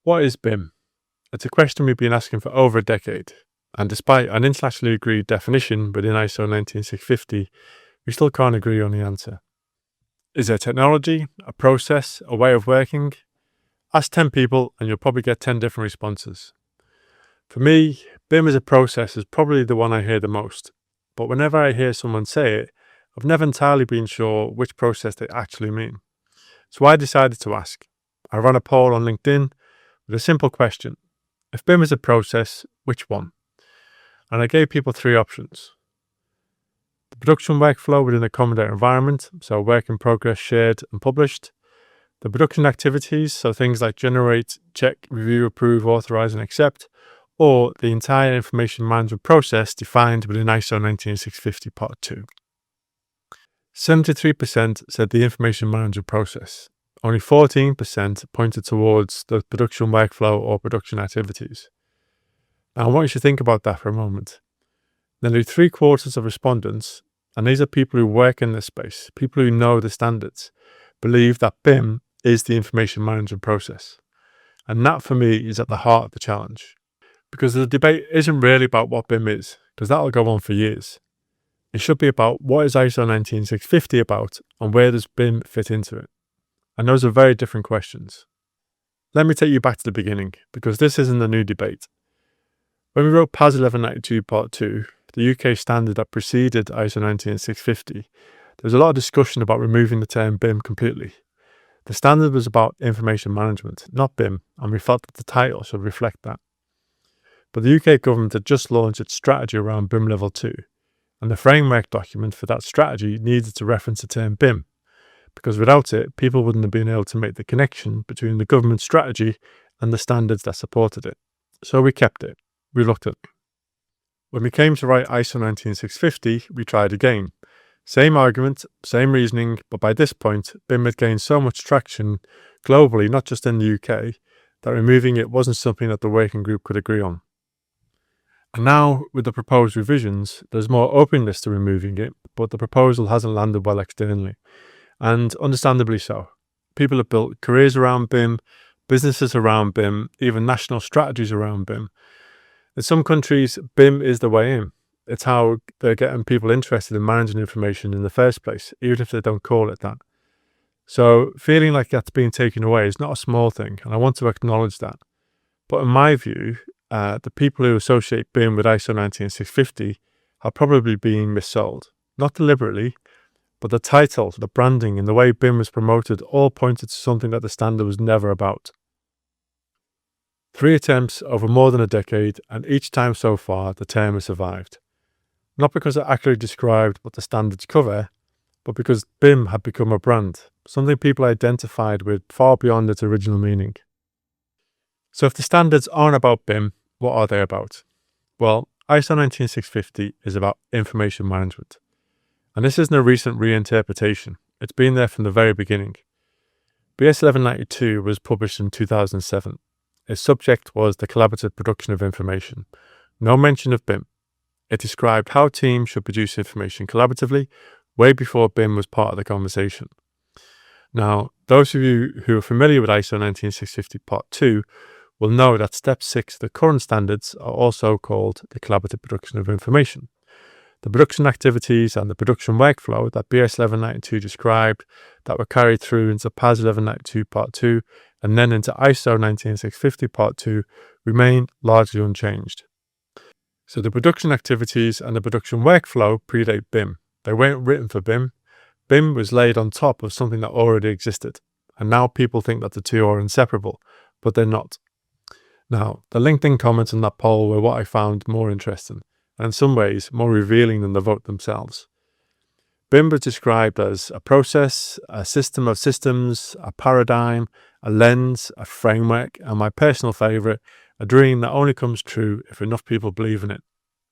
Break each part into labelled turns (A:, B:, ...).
A: What is BIM? It's a question we've been asking for over a decade, and despite an internationally agreed definition within ISO 19650, we still can't agree on the answer. Is it a technology, a process, a way of working? Ask 10 people and you'll probably get 10 different responses. For me, BIM as a process is probably the one I hear the most, but whenever I hear someone say it, I've never entirely been sure which process they actually mean. So I decided to ask. I ran a poll on LinkedIn with a simple question. If BIM is a process, which one? And I gave people 3 options. The production workflow within a common data environment, so work in progress shared and published. The production activities, so things like generate, check, review, approve, authorize and accept. Or the entire information management process defined within ISO 19650 Part 2. 73% said the information management process. Only 14% pointed towards the production workflow or production activities. Now, I want you to think about that for a moment. Nearly 3/4 of respondents, and these are people who work in this space, people who know the standards, believe that BIM is the information management process. And that, for me, is at the heart of the challenge. Because the debate isn't really about what BIM is, because that'll go on for years. It should be about what is ISO 19650 about, and where does BIM fit into it? And those are very different questions. Let me take you back to the beginning, because this isn't a new debate. When we wrote PAS 1192 Part 2, the UK standard that preceded ISO 19650, there was a lot of discussion about removing the term BIM completely. The standard was about information management, not BIM, and we felt that the title should reflect that. But the UK government had just launched its strategy around BIM Level 2, and the framework document for that strategy needed to reference the term BIM, because without it, people wouldn't have been able to make the connection between the government strategy and the standards that supported it. So we kept it. We looked at it. When we came to write ISO 19650, we tried again. Same argument, same reasoning, but by this point, BIM had gained so much traction globally, not just in the UK, that removing it wasn't something that the working group could agree on. And now, with the proposed revisions, there's more openness to removing it, but the proposal hasn't landed well externally. And understandably so. People have built careers around BIM, businesses around BIM, even national strategies around BIM. In some countries, BIM is the way in. It's how they're getting people interested in managing information in the first place, even if they don't call it that. So feeling like that's being taken away is not a small thing, and I want to acknowledge that. But in my view, the people who associate BIM with ISO 19650 are probably being missold. Not deliberately, but the title, the branding, and the way BIM was promoted all pointed to something that the standard was never about. 3 attempts over more than a decade, and each time so far, the term has survived. Not because it accurately described what the standards cover, but because BIM had become a brand, something people identified with far beyond its original meaning. So if the standards aren't about BIM, what are they about? Well, ISO 19650 is about information management. And this isn't a recent reinterpretation. It's been there from the very beginning. BS 1192 was published in 2007. Its subject was the collaborative production of information. No mention of BIM. It described how teams should produce information collaboratively way before BIM was part of the conversation. Now, those of you who are familiar with ISO 19650 Part 2 will know that Step 6 of the current standards are also called the collaborative production of information. The production activities and the production workflow that BS 1192 described that were carried through into PAS 1192 Part 2 and then into ISO 19650 Part 2 remain largely unchanged. So the production activities and the production workflow predate BIM. They weren't written for BIM. BIM was laid on top of something that already existed. And now people think that the two are inseparable, but they're not. Now, the LinkedIn comments on that poll were what I found more interesting, and in some ways more revealing than the vote themselves. BIM was described as a process, a system of systems, a paradigm, a lens, a framework, and my personal favourite, a dream that only comes true if enough people believe in it.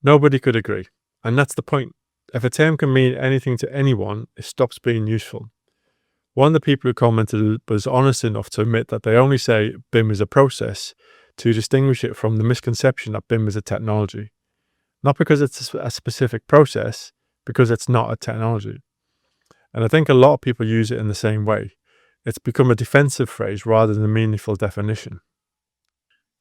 A: Nobody could agree, and that's the point. If a term can mean anything to anyone, it stops being useful. One of the people who commented was honest enough to admit that they only say BIM is a process to distinguish it from the misconception that BIM is a technology. Not because it's a specific process, because it's not a technology. And I think a lot of people use it in the same way. It's become a defensive phrase rather than a meaningful definition.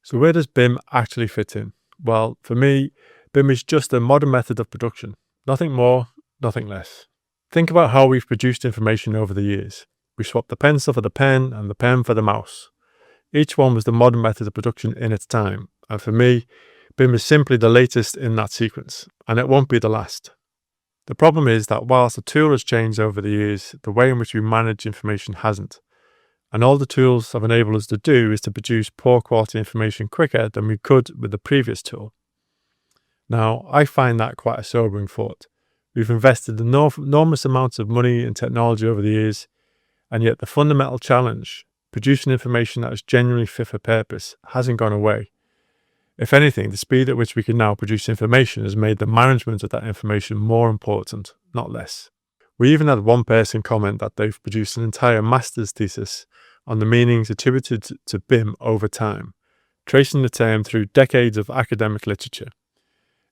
A: So where does BIM actually fit in? Well, for me, BIM is just a modern method of production. Nothing more, nothing less. Think about how we've produced information over the years. We swapped the pencil for the pen and the pen for the mouse. Each one was the modern method of production in its time. And for me, BIM is simply the latest in that sequence, and it won't be the last. The problem is that whilst the tool has changed over the years, the way in which we manage information hasn't. And all the tools have enabled us to do is to produce poor quality information quicker than we could with the previous tool. Now, I find that quite a sobering thought. We've invested enormous amounts of money in technology over the years, and yet the fundamental challenge, producing information that is genuinely fit for purpose, hasn't gone away. If anything, the speed at which we can now produce information has made the management of that information more important, not less. We even had one person comment that they've produced an entire master's thesis on the meanings attributed to BIM over time, tracing the term through decades of academic literature.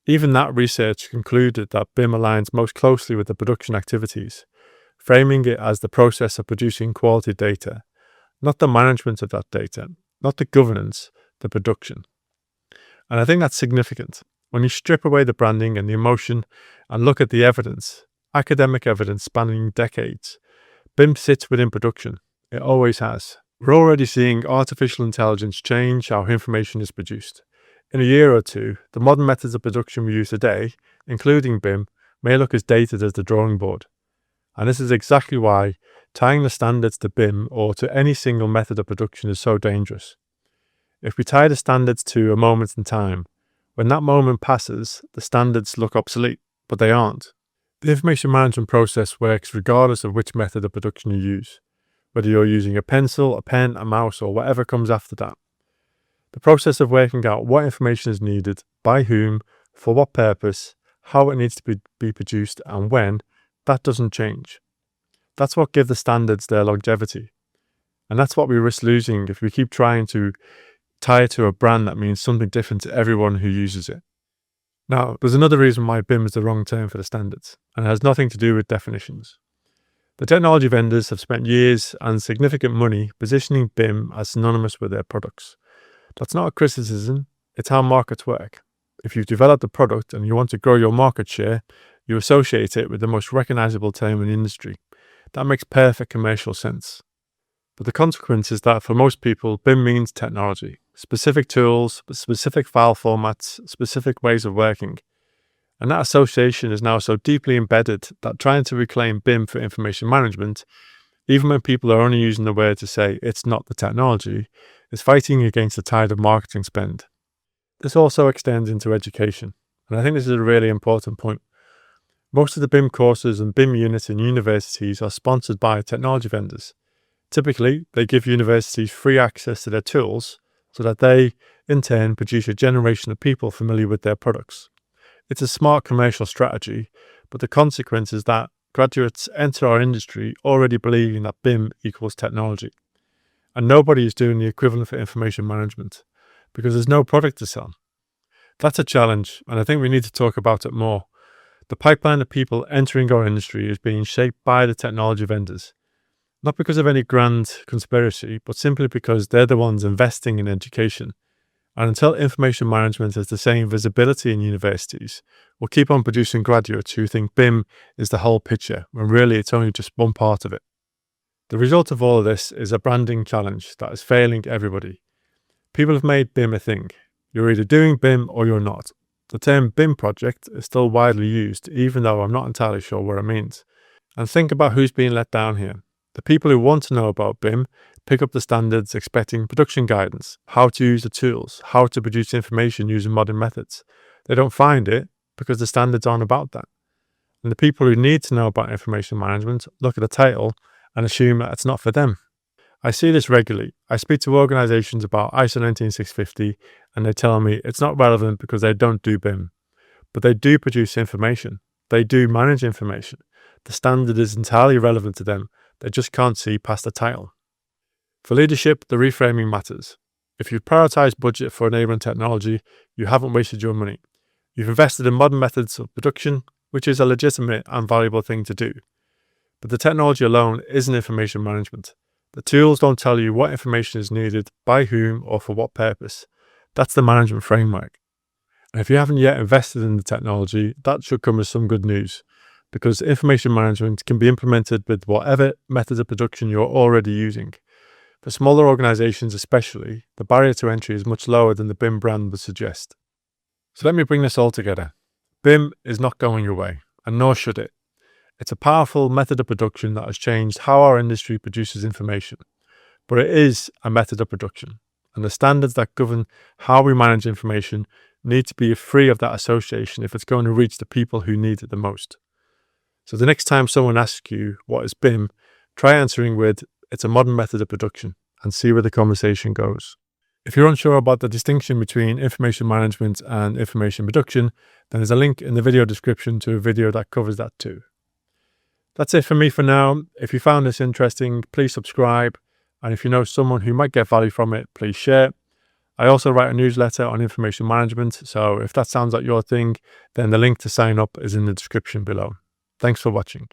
A: Even that research concluded that BIM aligns most closely with the production activities, framing it as the process of producing quality data, not the management of that data, not the governance, the production. And I think that's significant. When you strip away the branding and the emotion and look at the evidence, academic evidence spanning decades, BIM sits within production. It always has. We're already seeing artificial intelligence change how information is produced. In a year or two, the modern methods of production we use today, including BIM, may look as dated as the drawing board. And this is exactly why tying the standards to BIM or to any single method of production is so dangerous. If we tie the standards to a moment in time, when that moment passes, the standards look obsolete, but they aren't. The information management process works regardless of which method of production you use, whether you're using a pencil, a pen, a mouse, or whatever comes after that. The process of working out what information is needed, by whom, for what purpose, how it needs to be produced, and when, that doesn't change. That's what gives the standards their longevity. And that's what we risk losing if we keep trying to tie it to a brand that means something different to everyone who uses it. Now, there's another reason why BIM is the wrong term for the standards, and it has nothing to do with definitions. The technology vendors have spent years and significant money positioning BIM as synonymous with their products. That's not a criticism, it's how markets work. If you've developed a product and you want to grow your market share, you associate it with the most recognizable term in the industry. That makes perfect commercial sense. But the consequence is that for most people, BIM means technology, specific tools, specific file formats, specific ways of working. And that association is now so deeply embedded that trying to reclaim BIM for information management, even when people are only using the word to say it's not the technology, is fighting against the tide of marketing spend. This also extends into education, and I think this is a really important point. Most of the BIM courses and BIM units in universities are sponsored by technology vendors. Typically, they give universities free access to their tools so that they, in turn, produce a generation of people familiar with their products. It's a smart commercial strategy, but the consequence is that graduates enter our industry already believing that BIM equals technology. And nobody is doing the equivalent for information management because there's no product to sell. That's a challenge, and I think we need to talk about it more. The pipeline of people entering our industry is being shaped by the technology vendors. Not because of any grand conspiracy, but simply because they're the ones investing in education. And until information management has the same visibility in universities, we'll keep on producing graduates who think BIM is the whole picture, when really it's only just one part of it. The result of all of this is a branding challenge that is failing everybody. People have made BIM a thing. You're either doing BIM or you're not. The term BIM project is still widely used, even though I'm not entirely sure what it means. And think about who's being let down here. The people who want to know about BIM pick up the standards expecting production guidance, how to use the tools, how to produce information using modern methods. They don't find it because the standards aren't about that. And the people who need to know about information management look at the title and assume that it's not for them. I see this regularly. I speak to organizations about ISO 19650 and they tell me it's not relevant because they don't do BIM. But they do produce information. They do manage information. The standard is entirely relevant to them. They just can't see past the title. For leadership, the reframing matters. If you prioritize budget for enabling technology, you haven't wasted your money. You've invested in modern methods of production, which is a legitimate and valuable thing to do. But the technology alone isn't information management. The tools don't tell you what information is needed, by whom, or for what purpose. That's the management framework. And if you haven't yet invested in the technology, that should come as some good news, because information management can be implemented with whatever method of production you're already using. For smaller organizations especially, the barrier to entry is much lower than the BIM brand would suggest. So let me bring this all together. BIM is not going away, and nor should it. It's a powerful method of production that has changed how our industry produces information. But it is a method of production, and the standards that govern how we manage information need to be free of that association if it's going to reach the people who need it the most. So the next time someone asks you, what is BIM, try answering with, it's a modern method of production, and see where the conversation goes. If you're unsure about the distinction between information management and information production, then there's a link in the video description to a video that covers that too. That's it for me for now. If you found this interesting, please subscribe. And if you know someone who might get value from it, please share. I also write a newsletter on information management, so if that sounds like your thing, then the link to sign up is in the description below. Thanks for watching.